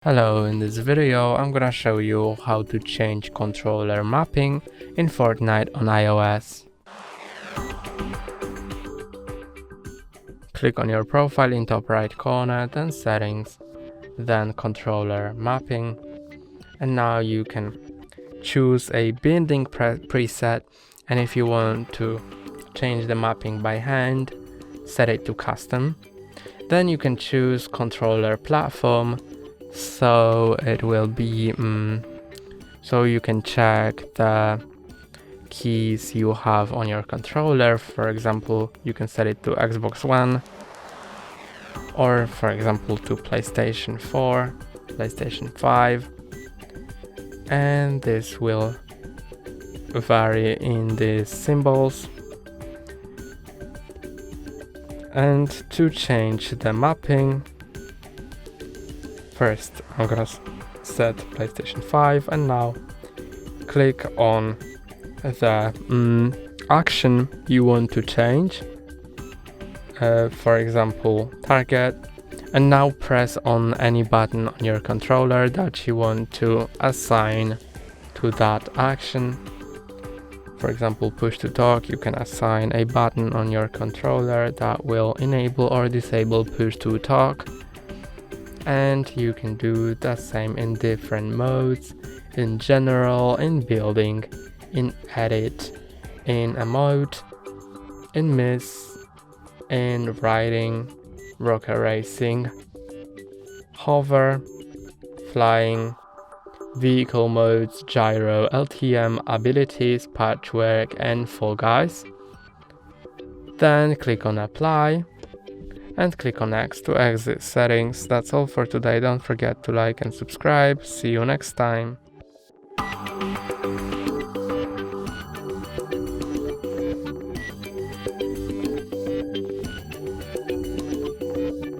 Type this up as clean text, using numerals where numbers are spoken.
Hello, in this video I'm gonna show you how to change controller mapping in Fortnite on iOS. Click on your profile in top right corner, then settings, then controller mapping, and now you can choose a binding preset, and if you want to change the mapping by hand, set it to custom. Then you can choose controller platform, so it will be so you can check the keys you have on your controller. For example, you can set it to Xbox One, or for example to PlayStation 4, PlayStation 5, and this will vary in the symbols. And to change the mapping, first I'm gonna set PlayStation 5, and now click on the action you want to change, for example target, and now press on any button on your controller that you want to assign to that action. For example, push to talk, you can assign a button on your controller that will enable or disable push to talk. And you can do the same in different modes: in general, in building, in edit, in emote, in miss, in riding, rocket racing, hover, flying, vehicle modes, gyro, LTM, abilities, patchwork, and Fall Guys. Then click on apply and click on next to exit settings. That's all for today. Don't forget to like and subscribe. See you next time.